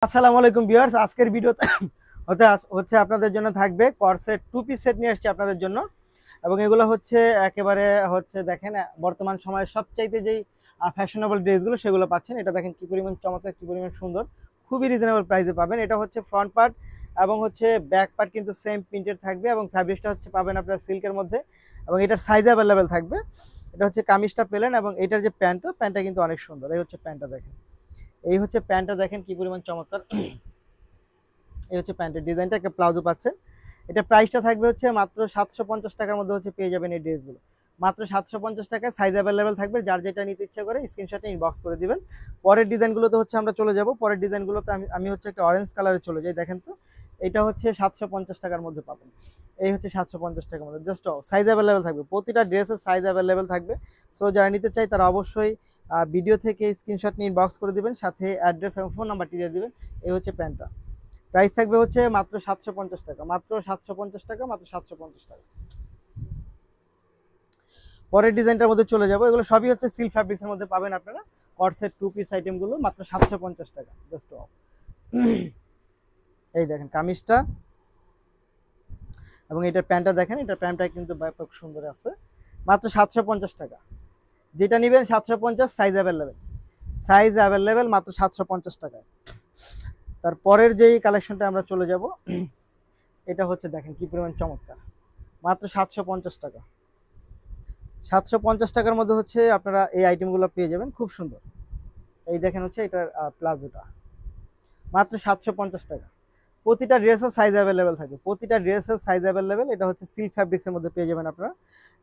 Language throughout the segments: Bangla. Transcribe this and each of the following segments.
আসসালামু আলাইকুম ভিউয়ার্স, আজকের ভিডিওতে হচ্ছে আপনাদের জন্য থাকবে কর্সেট টু পিস সেট নিয়ে আসছি আপনাদের জন্য। এবং এগুলো হচ্ছে একেবারে হচ্ছে দেখেন বর্তমান সময়ের সবচাইতে যেই ফ্যাশনেবল ড্রেসগুলো সেগুলো পাচ্ছেন। এটা দেখেন কি পরিমাণ চমৎকার, কি পরিমাণ সুন্দর, খুবই রিজনেবল প্রাইসে পাবেন। এটা হচ্ছে ফ্রন্ট পার্ট এবং হচ্ছে ব্যাক পার্ট কিন্তু সেম প্রিন্টেড থাকবে এবং ফ্যাব্রিকটা হচ্ছে পাবেন আপনার সিল্কের মধ্যে এবং এটার সাইজ অ্যাভেলেবেল থাকবে। এটা হচ্ছে কামিজটা পেলেন এবং এটার যে প্যান্টটা কিন্তু অনেক সুন্দর। এই হচ্ছে প্যান্টটা দেখেন, এই হচ্ছে প্যান্টটা দেখেন কি পরিমাণ চমৎকার। এই হচ্ছে প্যান্টের ডিজাইনটা, একটা প্লাজো পাচ্ছেন। এটা প্রাইসটা থাকবে হচ্ছে মাত্র 750 টাকার মধ্যে হচ্ছে পেয়ে যাবেন এই ড্রেসগুলো। মাত্র 750 টাকায় সাইজ অ্যাভেলেবেল থাকবে, যার যেটা নিতে ইচ্ছা করে স্ক্রিনশটে ইনবক্স করে দিবেন। পরের ডিজাইনগুলোতে হচ্ছে আমরা চলে যাব। পরের ডিজাইনগুলোতে আমি হচ্ছে একটা অরেঞ্জ কালারে চলে যাই। দেখেন তো, এটা হচ্ছে 750 টাকার মধ্যে পাবেন। এই হচ্ছে 750 টাকার মধ্যে, জাস্ট সাইজ অ্যাভেলেবেল থাকবে, প্রতিটা ড্রেসের সাইজ অ্যাভেলেবেল থাকবে। সো যারা নিতে চাই তারা অবশ্যই ভিডিও থেকে স্ক্রিনশট নিয়ে ইনবক্স করে দিবেন, সাথে অ্যাড্রেস এবং ফোন নাম্বারটি দিয়ে দিবেন। এই হচ্ছে প্যান্টটা, প্রাইস থাকবে হচ্ছে মাত্র 750 টাকা, মাত্র 750 টাকা, মাত্র 750 টাকা। পরের ডিজাইনটার মধ্যে চলে যাব। এগুলো সবই হচ্ছে সিল্ক ফ্যাব্রিক্সের মধ্যে পাবেন আপনারা। কর্সেট টু পিস আইটেমগুলো মাত্র 750 টাকা, জাস্ট এই দেখেন কামিজটা এবং এটার প্যান্টটা দেখেন, এটার প্যান্টটা কিন্তু ব্যাপক সুন্দর আছে। মাত্র 750 টাকা, যেটা নেবেন 750, সাইজ অ্যাভেলেবেল মাত্র 750 টাকায়। তারপরের যেই কালেকশনটা আমরা চলে যাব, এটা হচ্ছে দেখেন কি পরিমাণ চমৎকার, মাত্র 750 টাকা। 750 টাকার মধ্যে হচ্ছে আপনারা এই আইটেমগুলো পেয়ে যাবেন, খুব সুন্দর। এই দেখেন হচ্ছে এটার প্লাজোটা, মাত্র 750 টাকা। প্রতিটা ড্রেসের সাইজ অ্যাভেলেবেল থাকে, প্রতিটা ড্রেসের সাইজ অ্যাভেলেবেল। এটা হচ্ছে সিল্ক ফ্যাব্রিক্সের মধ্যে পেয়ে যাবেন আপনারা।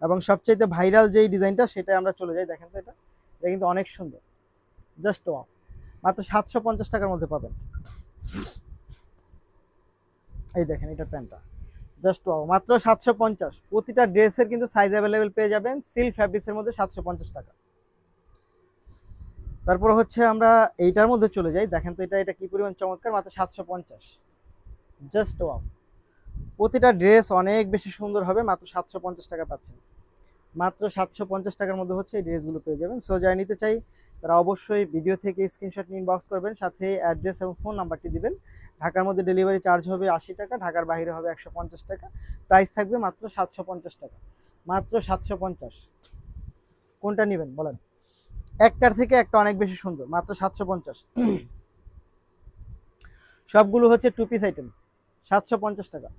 এবং সবচাইতে ভাইরাল যেই ডিজাইনটা সেটা আমরা চলে যাই। দেখেন তো, এটা কিন্তু অনেক সুন্দর, জাস্ট মাত্র 750 টাকার মধ্যে পাবেন। এই দেখেন এটা প্যান্টটা, জাস্ট মাত্র 750। প্রতিটা ড্রেসের কিন্তু সাইজ অ্যাভেলেবেল পেয়ে যাবেন সিল্ক ফ্যাব্রিক্সের মধ্যে, 750 টাকা। তারপর হচ্ছে আমরা এইটার মধ্যে চলে যাই। দেখেন তো, এটা কি পরিমাণ চমৎকার, মাত্র 750, জাস্ট প্রতিটা ড্রেস অনেক বেশি সুন্দর হবে, মাত্র 750 টাকা পাচ্ছেন। মাত্র 750 টাকার মধ্যে হচ্ছে এই ড্রেসগুলো পেয়ে যাবেন। সো যারা নিতে চাই তারা অবশ্যই ভিডিও থেকে স্ক্রিনশট নিয়ে ইনবক্স করবেন, সাথে অ্যাড্রেস এবং ফোন নাম্বারটি দিবেন। ঢাকার মধ্যে ডেলিভারি চার্জ হবে 80 টাকা, ঢাকার বাইরে হবে 150 টাকা। প্রাইস থাকবে মাত্র 750 টাকা, মাত্র 750। কোনটা নেবেন বলেন? একটার থেকে একটা অনেক বেশি সুন্দর, মাত্র 750। সবগুলো হচ্ছে টু পিস আইটেম, 750 টাকা।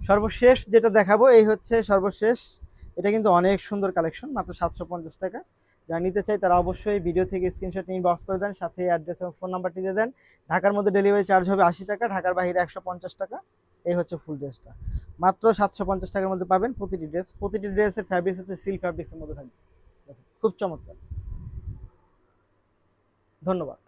সর্বশেষ যেটা দেখাবো এই হচ্ছে সর্বশেষ, এটা কিন্তু অনেক সুন্দর কালেকশন, মাত্র 750 টাকা। যারা নিতে চাই তারা অবশ্যই ভিডিও থেকে স্ক্রিনশট নিয়ে বক্স করে দেন, সাথে অ্যাড্রেস এবং ফোন নাম্বারটি দিয়ে দেন। ঢাকার মধ্যে ডেলিভারি চার্জ হবে 80 টাকা, ঢাকার বাইরে 150 টাকা। এই হচ্ছে ফুল ড্রেসটা, মাত্র 750 টাকার মধ্যে পাবেন। প্রতিটি ড্রেসের ফ্যাব্রিক্স হচ্ছে সিল্ক ফ্যাব্রিক্সের মধ্যে থাকবে, খুব চমৎকার। ধন্যবাদ।